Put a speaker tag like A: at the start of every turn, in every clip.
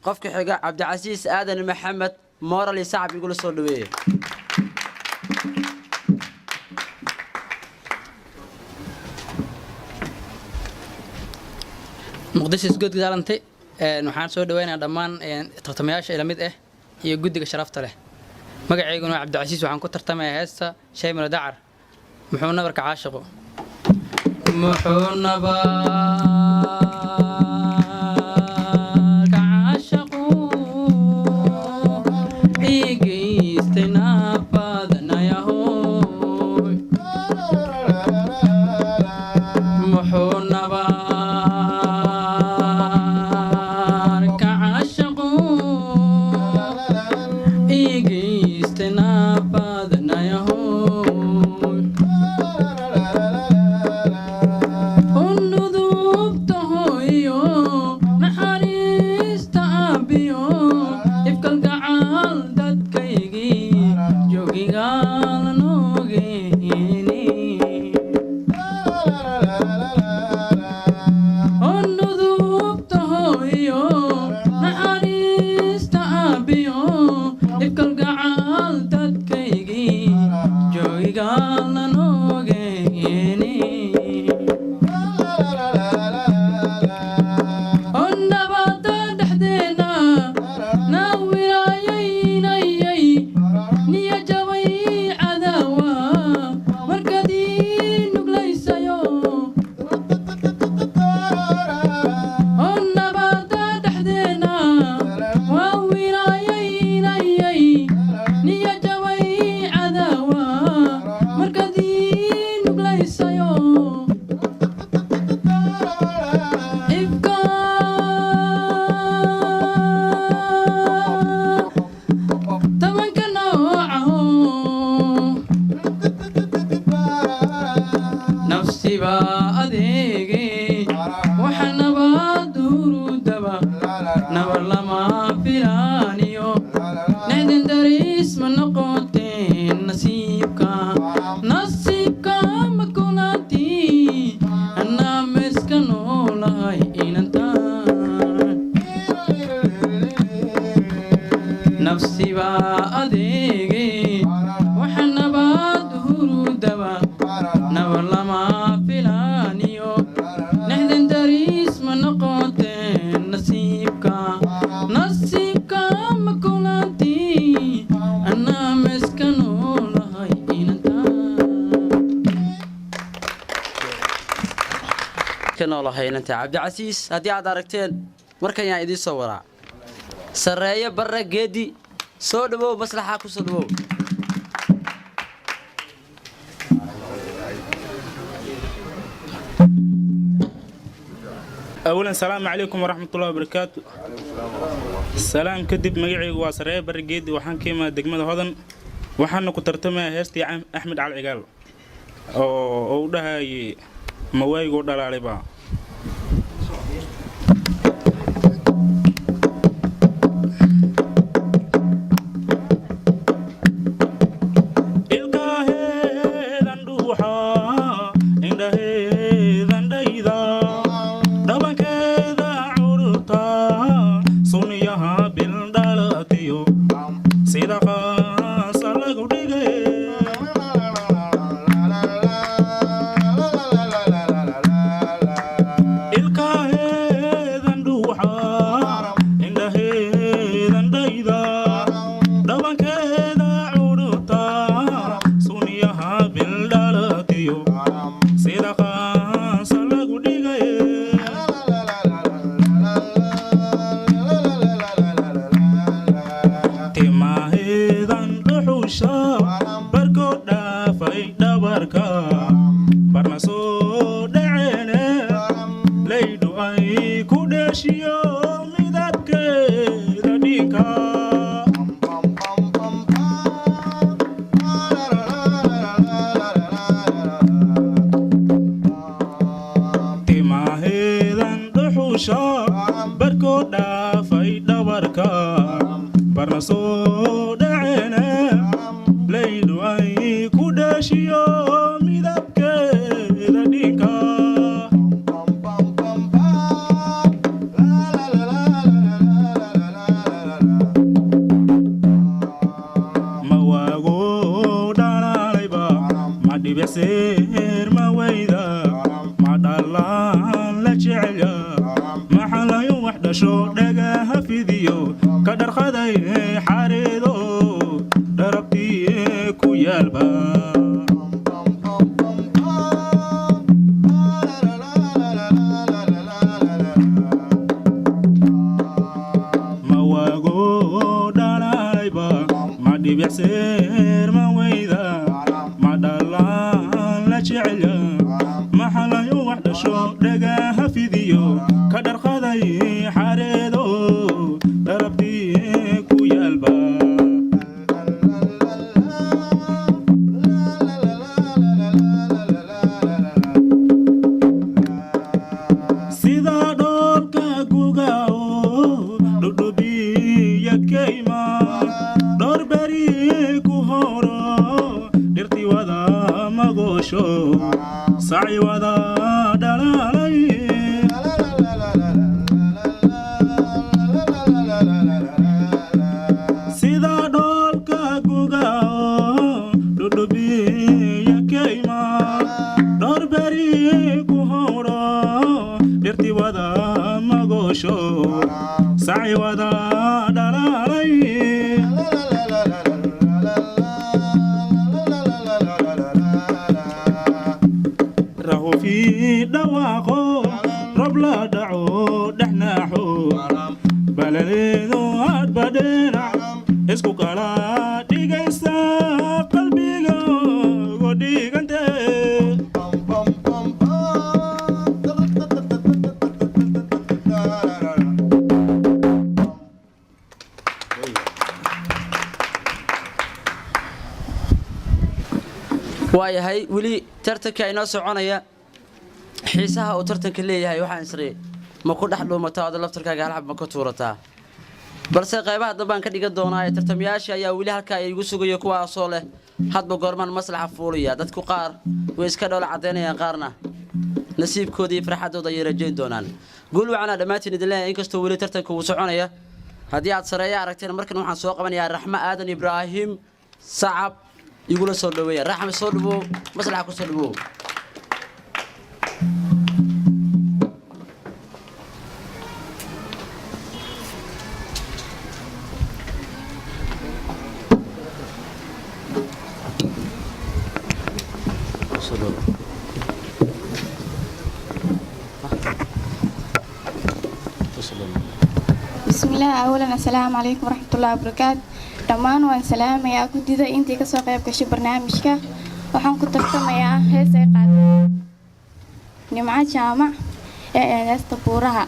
A: قفك حقا عبد العزيز آدم محمد مورالي صعب يقول الصلوية
B: مقدس اسجود قالنتي waxaan soo dhaweynaa dhammaan tartamayaasha ila mid ah iyo guddiga sharafta leh magaceyguna waa Cabdicasiis waxaan ku tartamayaa heesta shay mara dacar muxuu nabarka caashiqo muxuu nabarka caashiqo igeystina badanayaho muxuu nabarka
A: عبد العزيز هدي عاد aragteen markan yaa idin soo waraa sareeyo barra geedi soo dhawow maslaxa ku soo dhawow
C: أولاً السلام عليكم ورحمة الله وبركاته. السلام كدب مجيء واسرة برجيد وحن كيما دقمة هذا وحنا كترتمه هستي أحمد على العقال أو ده هاي مواي قدر على بعض. dhagaha fidiyo ka dharqaday xareedo dharabtii ku yaalba mawaago dhalayba ma dhibicseer ma weyda ma dhalaan la jecla maxalayo wax dhasho dhagaha fidiyo ka dharqaday xareedo dharabtii ku yaalba sida dhoolka gugao dhudhubiya kayma dhowr beri ku horo dhirti wada magoosho saci wada dhalaalay sida dhoolka gugao dhudhubiya kayma dhowr beri ku horo dhirti wada magoosho saci wada dhalaalay rahu fi dhawaaqo rob la dhaco dhexnaaxo balaleedo aad badheerac isku kala dhigaysa qalbiga ugu dhigante
A: waayahay weli tartanka inoo soconaya xiisaha uu tartanka leeyahay waxaan isri ma ku dhex dhuumataa oda laftarkaaga halxab ma ka tuurataa balse qaybaha dambaan ka dhigan doonaa ee tartamayaasha ayaa weli halkaa igu sugaya kuwaasoo leh hadba goormaan maslaxa fuulaya dadku qaar way iska dhoola caddaynayaan qaarna nasiibkooda iyo farxaddooda ayay rajayn doonaan guul wacanaa dhammaantiin idin leeyahay inkastoo weli tartanka uu soconaya haddii aad sareeya aragteen markan waxaan soo qabanayaa raxmo aadan ibraahim sacab igula soo dhaweeya raxmo soo dhawow maslaxa ku soo dhawow
D: بسم الله أولا السلام عليكم ورحمة الله وبركاته دمان وان سلام يا كديدا انتي كسو قيب كشي برنامجك وحان كترتم يا هيسي قاد نمعا جامع هيستا بورها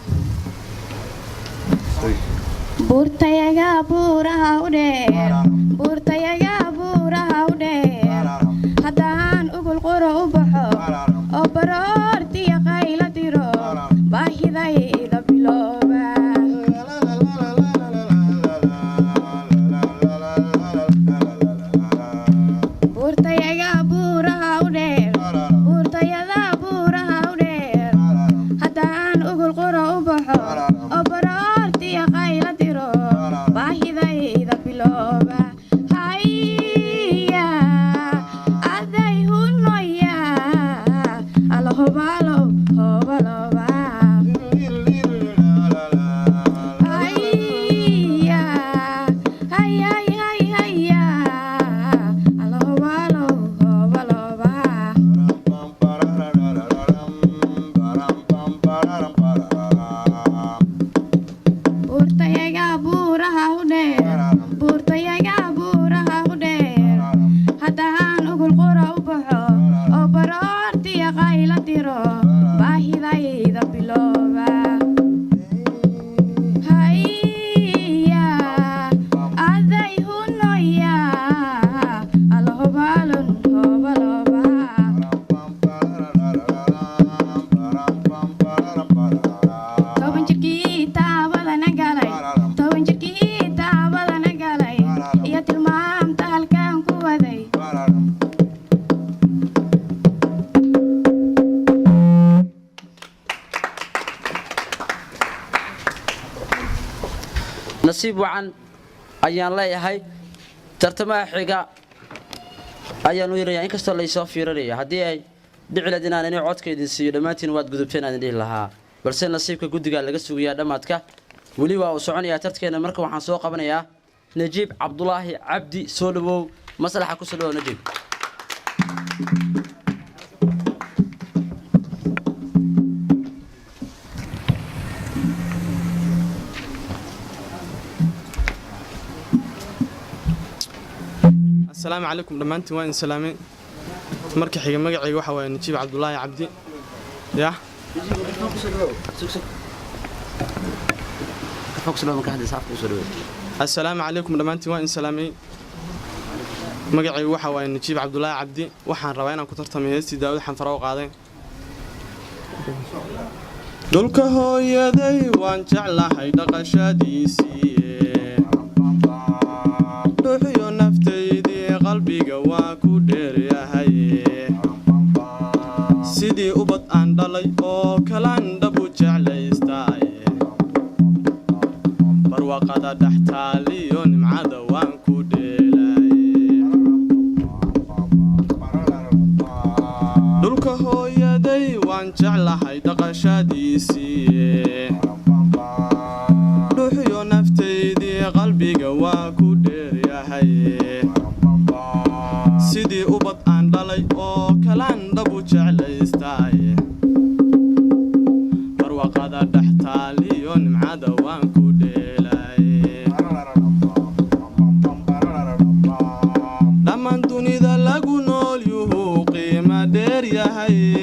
D: بورتا يا بورها ودير بورتا يا بورها ودير هدان اقول قرى وبحو وبرورتي يا قيلة ديرو باهي ذا إذا بلوبا
A: nasiib wacan ayaan leeyahay tartamaha xiga ayaan u yirayaa inkastoo la isoo fiirinaya haddii ay dhici lahayd inaan inay codka idin siiyo dhammaantiin waad gudubteen aan idin dhihi lahaa balse nasiibka guddiga laga sugayaa dhammaadka ولي وسعون يا ترتكينا مركب وحن سوق قبنا نجيب عبد الله عبدي سولبو مصلحة كسلو نجيب
E: السلام عليكم دمانتي وين سلامين مركي حيقا مقعي وحا نجيب عبد الله عبدي يا السلام عليكم دمانتي وين سلامين مقعي وحا نجيب عبد الله عبدي وحان رواينا كترتمي هيستي داود حنفراو قادين دولك هو يدي وان جعلها دقشاديسي روحي نفتيدي قلبي واكو دير يا هي سيدي أبط أن دلي أو كلان دبو جعليستاي برواقة دحتالي يونم وانكو ديلاي دولك هو يدي وان جعلها دقشاديسي روحي نفتيدي قلبي واكو دير يا هي سيدي أبط أن دلي أو كلان دبو جعليستاي برواقة دحتالي يونم وانكو ديلاي لمن دوني ذا لقو نول يهو قيمة دير يا هي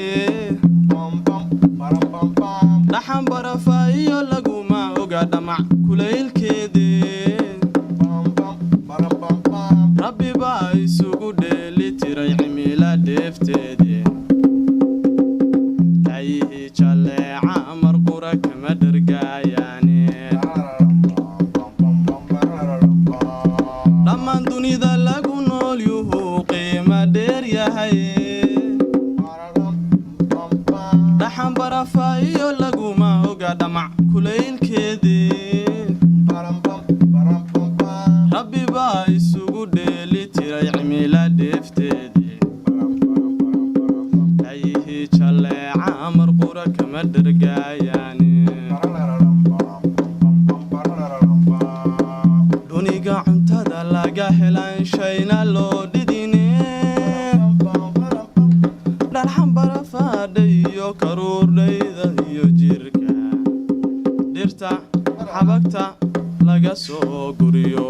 E: لحن برفايو لقو ما أقعد مع كليل كيدي ربي باي سوقو ديلي تيري عميلة ديفتيدي تايه جالي عامر قرك مدرقاياني لما دوني ذا لقو نول يهو قيمة دير يا هي لحن برفايو لقو ما أقعد مع كليل كيدي ربي باي سوقو ديلي تيري عميلة ديفتيدي تايه جالي عامر قرك مدرقاياني دونيقا عنتادا لاقا هلان شاينا لو ديديني دالحن برفاديو كرور ديدا يو جيركا ديرتا حبكتا laga soo guriyo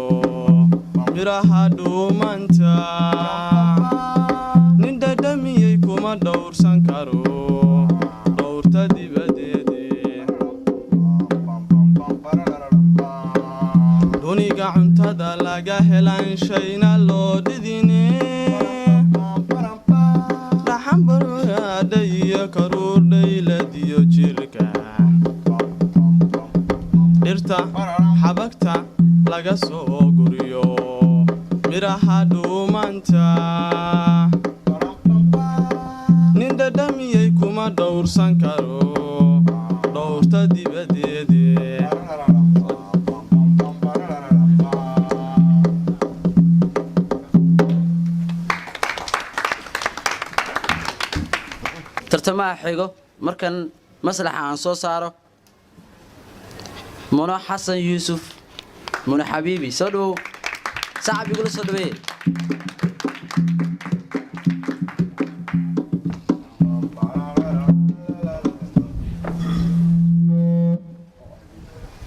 E: miraha dhuumanta nin dhadhamiyey kuma dhowrsan karo dhowrta dibadeede duniga cuntada laga helan shayna loo dhidine dhaxan barwaadaiyo karuur dhayladiyo jirka dhirta xabagta laga soo guriyo miraha dhuumanta nin dhadhamiyey kuma dhowrsan karo dhowrta dibadeede
A: tartamaha xigo markan maslaxa aan soo saaro منى حسن يوسف منى حبيبي صدو صعب يقول صدو ايه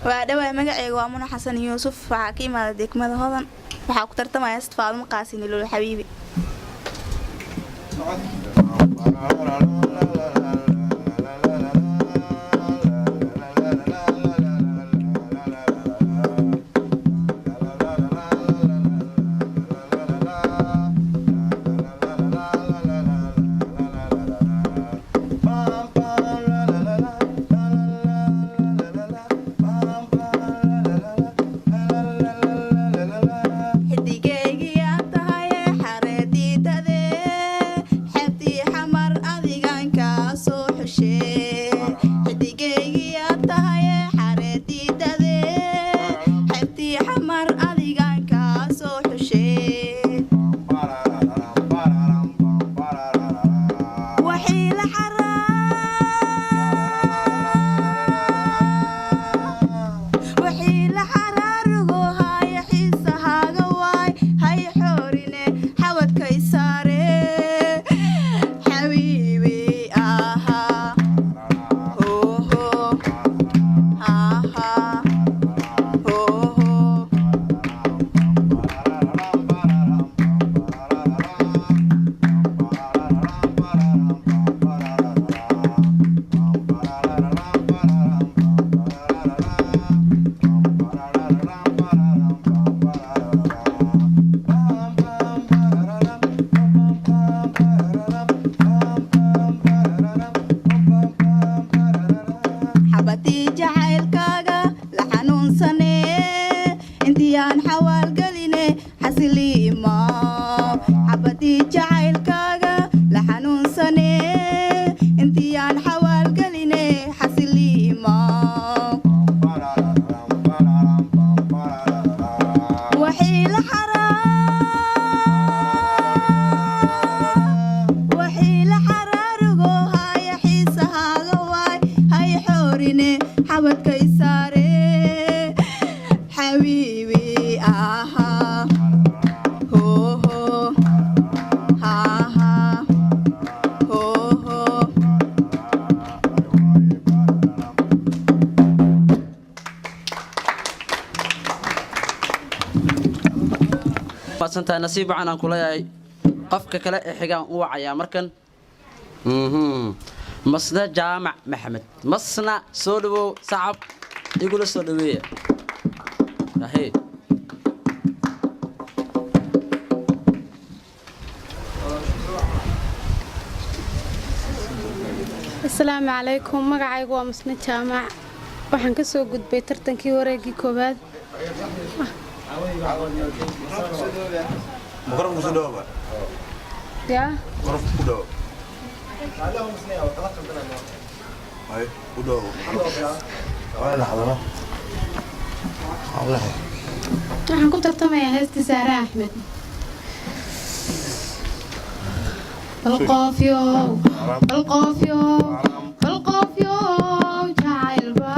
F: وادوا مغعيغا waa منى حسن يوسف waxa ka imaada degmada hodan waxa ku tartamaya Faadimo Qaasin Lulu Xabiibi
A: santaa nasiib wacan aan kula yahay qofka kale ee xigaan u wacayaa markan masna jaamac maxamed masna soo dhawow sacab igula soo dhaweeya
G: السلام عليكم magacaygu waa masna jaamac waxaan ka soo gudbay tartankii wareegii koobaad
H: مقرب كسودوبا
G: يا
H: مقرب كسودوبا هاي كسودوبا ولا حضره والله
G: waxaan ku tartamayaa heesta Saara Axmed القافيو القافيو القافيو جعل با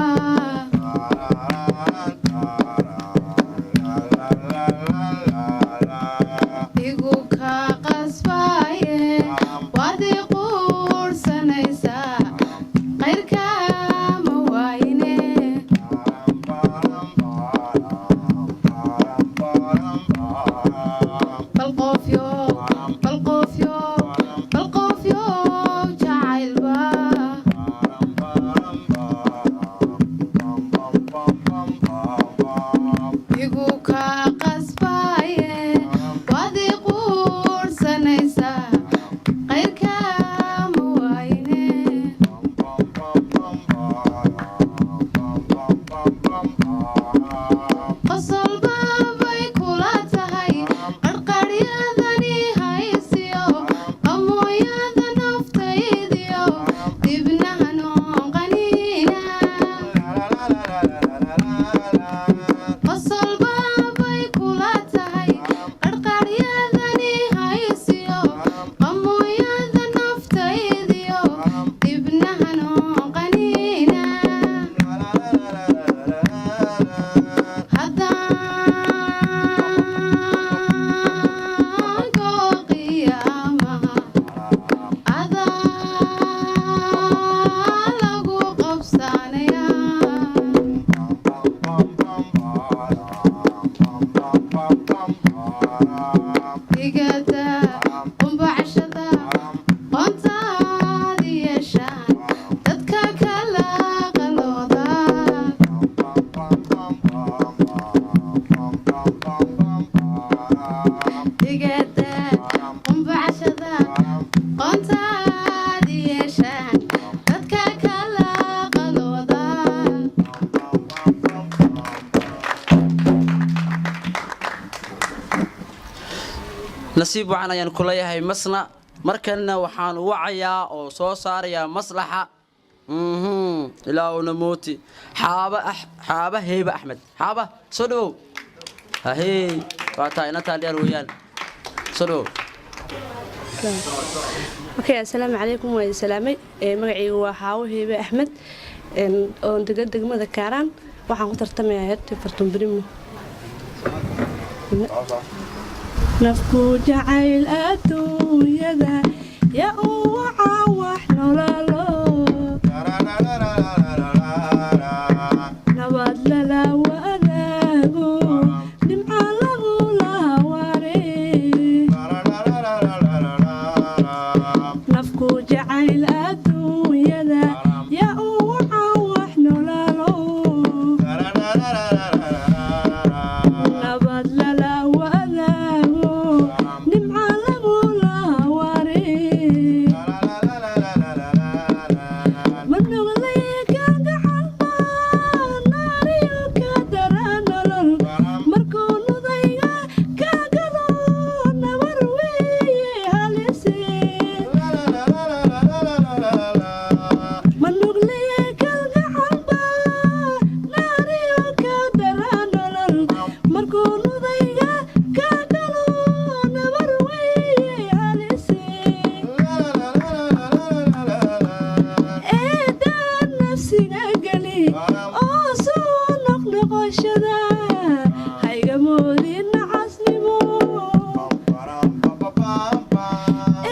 A: nasiib wacan ayaan kula yahay masna markana waxaan u wacayaa oo soo saarayaa maslaxa ilaawna mooti xaaba heeba axmed xaaba soo dhawow hahey waataa ina taaliyaal weeyaan soo dhawow
I: okay assalaamu calaykum waa salaamay magacaygu waa xaawo heeba axmed oo degmada kaaraan
G: waxaan ku tartamayaa heertii fartuun birimo nafku jacayl adduunyada yaa u wacaa wax nololo nabad lala wadaago nimca lagu lahaware nafku jacayl adduunyada yaa u wacaa wax nololo nabad lala wadaago nimca lagu lahaware manuglay kalgacalba naariyo ka dara nolol markuu nudayga ka galo nabar weeye halise manuglay kalgacalba naariyo ka dara nolol markuu nudayga ka galo nabar weeye halise eedaan nafsiga geli oo soo noqnoqoshada hayga moodin nacasnimo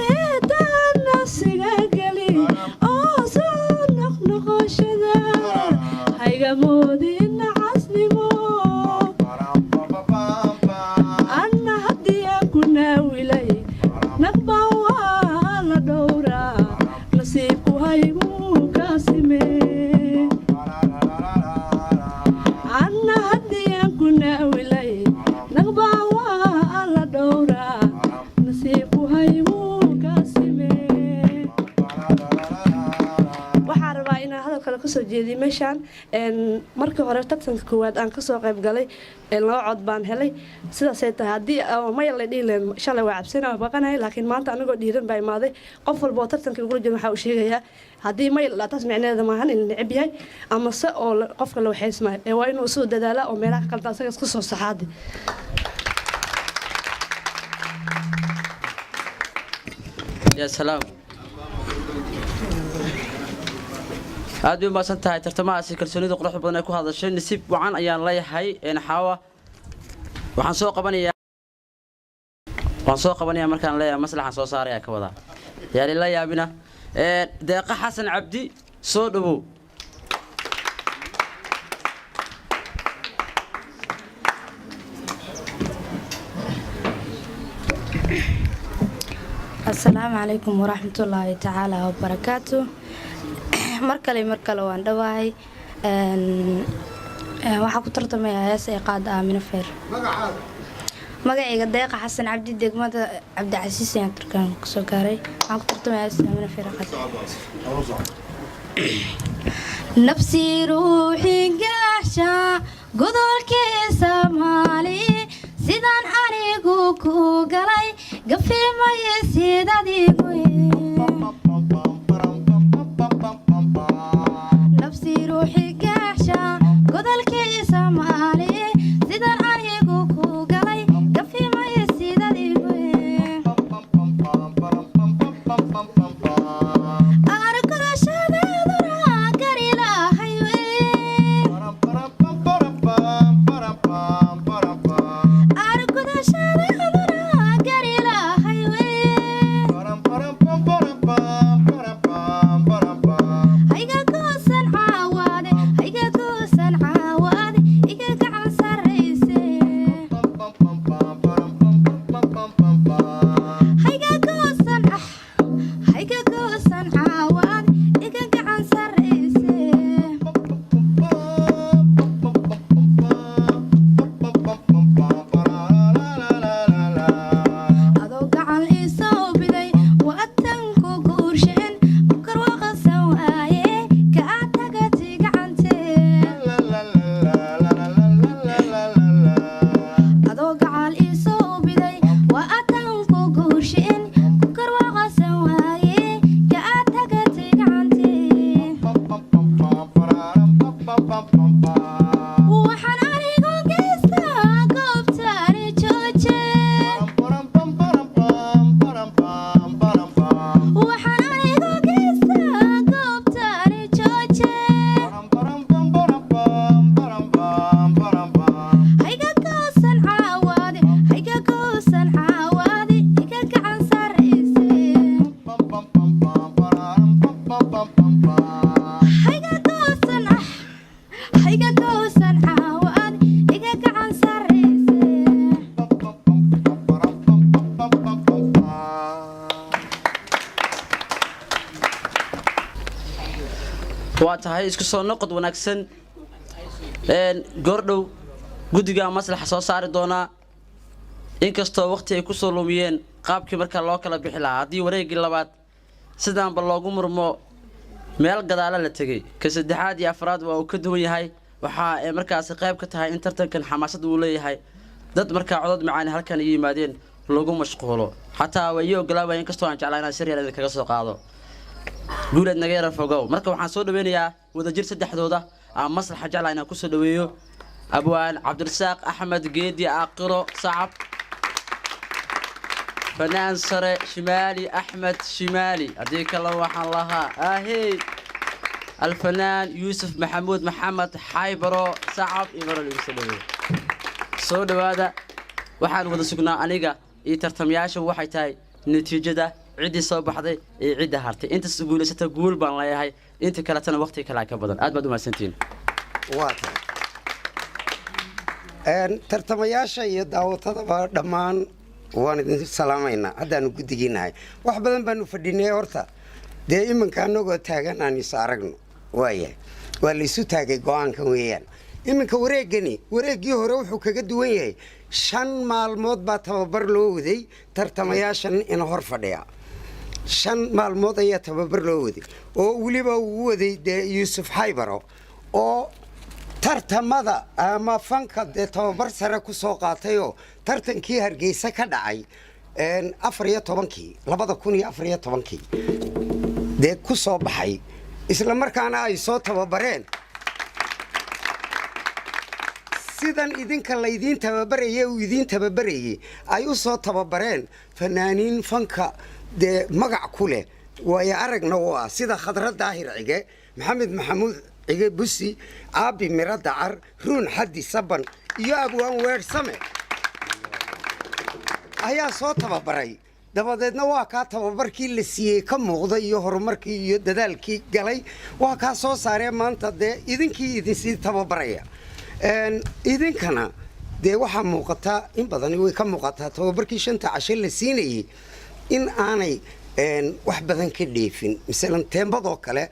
G: eedaan nafsiga geli oo soo noqnoqoshada hayga moodin nacasnimo anna haddii aan ku naawilay naqbaa waa la dhowraa nasiibku haygu kaasimee anna haddii aan ku naawilay naqbaa waa la dhowraa nasiibku haygu kaasimee waxaan rabaa inaan hadal kale kasoo jeediyo meeshaan markii hore tartanka koowaad aan kasoo qayb galay 2 cod baan helay sidaasay tahay haddii maya la dhihi lahayn shalay waa cabsina waa baqanahay laakiin maanta anigoo dhiiran baa imaaday qof walba oo tartanka igula jira waxaa uu sheegayaa haddii maya la taas micneheeda maahan in la neceb yahay ama se oo qofka la waxaysmaayo ee waa inuu soo dadaalaa oo meelaha ka qalda asaga isku soo saxaadi
A: يا سلام aad bay umaasan tahay tartamahaasi kalsoonida quruxda badan ay ku hadashay nasiib wacan ayaan leeyahay xaawa waxaan soo qabanayaa markaan leeyahay maslaxan soo saaraya ka wada yaali la yaabina deeqa xasan cabdi soo dhawow
I: السلام عليكم ورحمة الله تعالى وبركاته مركلي وان دواهي waxaa ku tartamaya hees ay qaad Aamina Feer magacayga deeqa xasan cabdi degmada Cabdicasiis ayaan tarkan ku soo gaaray waxaan ku tartamaya hees Aamina Feer qaad nafsi ruuxi gaasha godolkiisa Soomaali sidaan anigu ku galay gafiimay sidadiigu nafsi ruuxi gaasha godolkiisa Soomaali sidaan anigu ku galay gafiimay sidadiigu
J: Pam
A: waa tahay isku soo noqod wanaagsan goordhow guddiga maslaxa soo saari doonaa inkastoo waqti ay ku soo lumiyeen qaabkii markaa loo kala bixi lahaa haddii wareeggii labaad sidaanba loogu murmo meel gadaala la tegey ka saddexaad iyo afraad waa uu ka duwan yahay waxa ay markaasi qayb ka tahay in tartankan xamaasad uu leeyahay dad markaa codod macaani halkan ay yimaadeen lagu mashquulo xataa way ogolaaway inkastoo aan jeclaa inaan siriyal idin kaga soo qaado guuleed naga yara fogow marka waxaan soo dhaweynayaa wadajir saddexdooda aan maslaxa jeclaa inaan ku soo dhaweeyo abwaan cabdirasaaq axmed geedi aaqiro sacab فنان سري شمالي أحمد شمالي أديك الله وحن لها أهي الفنان يوسف محمود محمد حيبرو صعب إمرو الوسلوي صود هذا وحن وذا سكنا أنيقا يترتمياش وحي تاي نتيجة ده عدي صوب حدي عدي هارتي أنت تقول ستقول بان لا هاي أنت كلاتنا وقتي كلا كبدن أدبدو ما سنتين
J: واضح ترتمياش يدعو تضبط دمان waan idin salaamaynaa haddaanu guddigiinahay wax badan baanu fadhinay horta dee iminka anagoo taagan aan is aragno waayahay waa la isu taagay go-aankan weeyaan iminka wareeggii hore wuxuu kaga duwan yahay 5 maalmood baa tababar loo waday tartamayaashan in hor fadhiya 5 maalmood ayaa tababar loo waday oo weliba uu waday dee Yuusuf Haybaro oo tartamada ama fanka dee tababar sare ku soo qaatayoo tartankii Hargeysa ka dhacay 2014 dee ku soo baxay isla markaana ay soo tababareen sidan idinka la idin tababarayay uu idin tababarayay ay u soo tababareen fanaaniin fanka dee magac ku leh way aragna waa sida Khadra Daahir Cige Maxamed Maxamuud Cige Busi Abi Mira Dacar Ruun Xaddi Saban iyo Abwaan Weersame ayaa soo tababaray dabadeedna waa ka tababarkii la siiyay ka muuqda iyo horumarkii iyo dadaalkii galay waa ka soo saareen maanta dee idinkii idin sii tababaraya idinkana dee waxa muuqata in badan way ka muuqataa tababarkii 5 casho la siinayay in aanay wax badan ka dheefin misalan teembadoo kale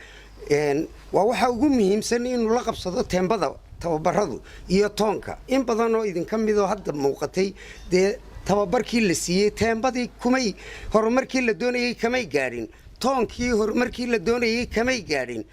J: waa waxa ugu muhiimsan inuu la qabsado teembada tababaradu iyo toonka in badan oo idin ka mid oo hadda muuqatay dee tababarkii la siiyay teembadii kumay horumarkii la doonayay kamay gaadhin toonkii horumarkii la doonayay kamay gaadhin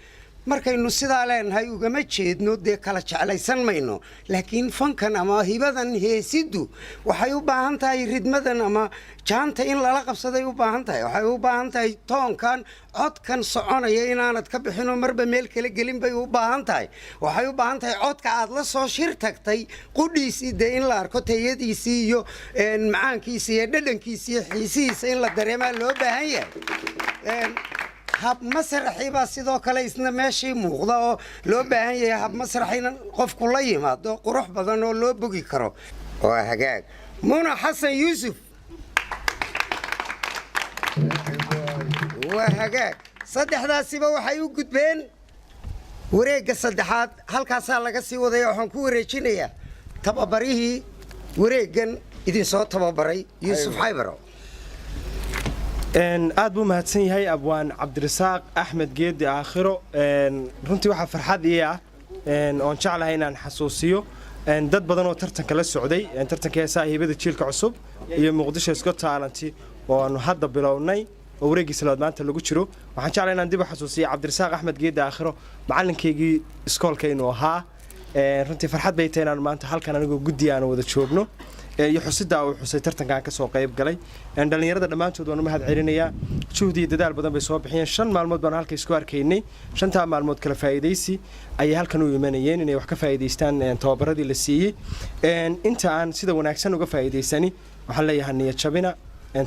J: markaynu sidaa leenahay ugama jeedno dee kala jeclaysan mayno laakiin fankan ama hibadan heesidu waxay u baahan tahay ridmadan ama jaanta in lala qabsaday u baahan tahay waxay u baahan tahay toonkan codkan soconaya inaanad ka bixin oo marba meel kale gelin bay u baahan tahay waxay u baahan tahay codka aad la soo shir tagtay qudhiisii dee in la arko tayadiisii iyo macaankiisii iyo dhadhankiisii iyo xiisihiisa in la dareemaa loo baahan yahay hab masraxi baa sidoo kale isna meeshii muuqda oo loo baahan yahay hab masraxina qofku la yimaado qurux badan oo loo bogi karo waa hagaag Muna Xasan Yuusuf waa hagaag saddexdaasiba waxay u gudbeen wareegga saddexaad halkaasaa laga sii wadaya waxaan ku wareejinayaa tababarihii wareeggan idin soo tababaray Yuusuf Haybaro
K: aad buu mahadsan yahay abwaan cabdirasaaq axmed geedi aakhiro runtii waxaa farxad ii ah oon jeclahay inaan xasuusiyo dad badan oo tartanka la socday tartanka heesaha hibada jiilka cusub iyo muqdisho Got Talent oo aanu hadda bilownay oo wareegiisa labaad maanta lagu jiro waxaan jeclahay inaan dib u xasuusiyo cabdirasaaq axmed geedi aakhiro macalinkaygii iskoolka inuu ahaa runtii farxad bay tahay inaan maanta halkan anigoo guddi aan wada joogno iyo xusida uu xusay tartankan ka soo qayb galay dhalinyarada dhamaantood waan u mahad celinayaa juhdi iyo dadaal badan bay soo bixiyeen 5 maalmood baan halka isku arkaynay 5 maalmood kala faa'iideysi ay halkan u yimaanayeen inay wax ka faa'iideystaan tababaradii la siiyay inta aan sida wanaagsan uga faa'iideysani waxaan leeyahay niyad jabina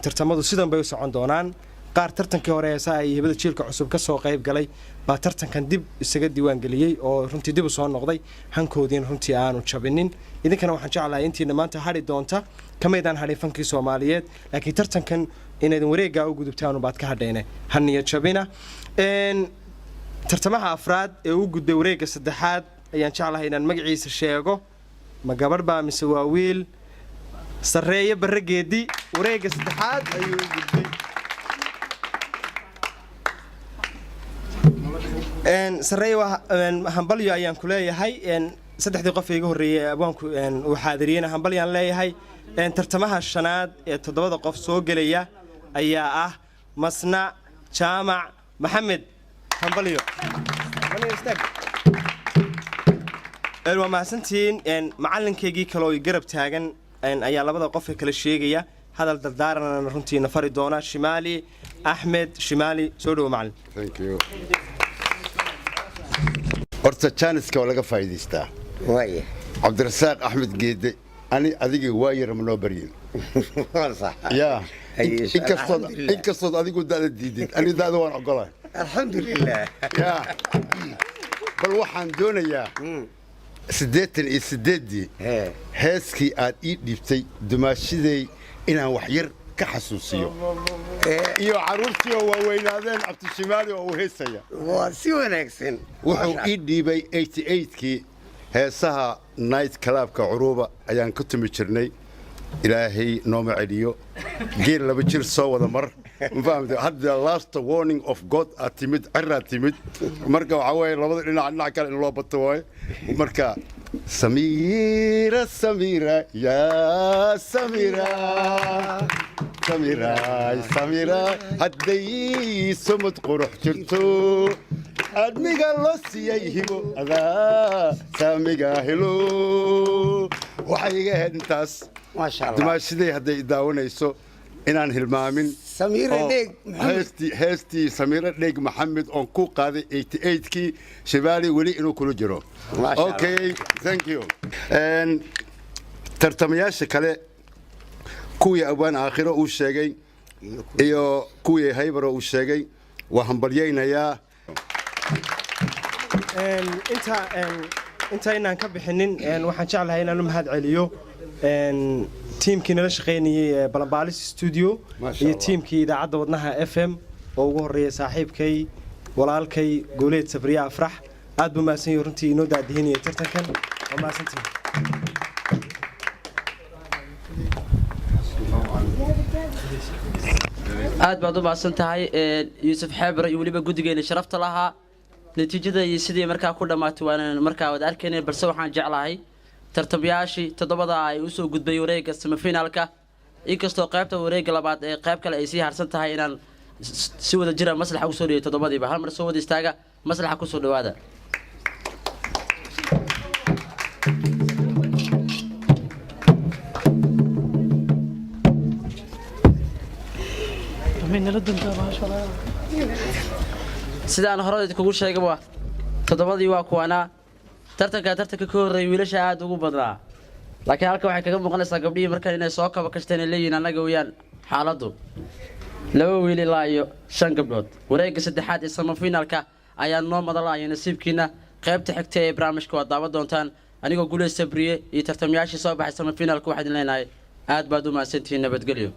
K: tartamadu sidan bay u socon doonaan qaar tartankii hore heesaha ay hibada jiilka cusub ka soo qayb galay baa tartankan dib isaga diiwaan galiyay oo runtii dib u soo noqday hankoodiin runtii aanu jabinin idinkana waxaan jeclahay intiina maanta hadhi doonta kamaydaan hadhay fankii Soomaaliyeed laakiin tartankan inaad wareegga u gudubtaan baad ka hadhayna haniya jabina tartamaha afraad ee u gudbay wareegga saddexaad ayaan jeclahay inaan magaciisa sheego ma gabadh baa mise waa wiil sareeyo barageedi wareegga saddexaad ayuu u gudbay sareey hambalyo ayaan ku leeyahay saddexdii qof iga horreeyay abwaanku uu xaadiriyeyna hambalyaan leeyahay tartamaha shanaad ee 7 qof soo gelaya ayaa ah masna jaamac maxamed hambalyo waa mahadsantihiin macalinkaygii kale oo garab taagan ayaa 2 qof kala sheegaya hadal dardaaranana runtiina fari doona shimaali axmed shimaali soo dhawo macalin
L: thank you horta janiska waa laga faa'iidaystaa
J: waaye
L: cabdirasaaq axmed geede ani adiga waa yar ma noo baryin yaa inkastood adigu daada diidid ani daada waan ogolahay
J: alxamdulilah
L: yaa bal waxaan doonayaa 88 heeskii aad ii dhiibtay dumaashiday inaan wax yar ka xasuusiyo iyo caruurtii oo waaweynaadeen cabdishimaali oo u heesaya
J: waa si wanaagsan
L: wuxuu ii dhiibay 88kii heesaha night clubka curuba ayaan ku tumi jirnay ilaahay nooma celiyo geel 2 jir soo wada mar فهمت هذا last warning of God أتمد عرّا تمد مركا وعوي لبض لنا كان الله بتوي مركا سميرة سميرة يا سميرة سميرة سميرة هدي سمت قرح جرتو أدمي قال سيهيبو هذا سامي هلو وحيجه انتاس
J: ما شاء الله
L: دماشدي هدي داونيسو inaan hilmaamin
J: سميرة ديك
L: heestii Samiira Dheeg Maxamed oo ku qaaday 88kii Shabaali wali inuu kula jiro okay thank you and tartamayaasha kale kuwii abaan aakhiro uu sheegay iyo kuwii haybaro uu sheegay waa hambalyaynayaa
K: inta inaan ka bixinin waxaan jeclahay inaan u mahad celiyo teamkii nala shaqeynayay Balambaalis Studio iyo teamkii idaacadda wadnaha FM oo ugu horeeyay saaxiibkay walaalkay Gooleed Sabriya Afrax aad buu maasan yahay runtii inoo daadihinayay tartankan oo maasantii
A: aad baad u maasan tahay Yuusuf Xeebar iyo waliba gudigeena sharafta lahaa natiijada iyo sidii markaa ku dhamaatay waan markaa wada arkaynay balse waxaan jeclahay tartamayaashii 7 ay u soo gudbay wareegga semifinalka inkastoo qaybta wareegga labaad ee qayb kale ay sii harsan tahay inaan si wada jira maslaxa u soo dhigay 7diiba hal mar soo wada istaaga maslaxa ku soo dhawaada sidaan hore idinku sheegay 7dii waa kuwana tartanka ka horeeyay wiilasha aad ugu badnaa laakiin halka waxay kaga muuqanaysaa gabdhihii markan inay soo kaba kashteen leeyihiin anaga weeyaan xaaladu 2 wiil ilaa iyo 5 gabdhood wareegga saddexaad ee semifinalka ayaa noo madalaya nasiibkiina qaybta xigta ee barnaamijka waa daawa doontaan anigoo Gooleed Sabriye iyo tartamayaashii soo baxay semifinalka waxaan leenahay aad baad u mahadsantihiin nabadgelyo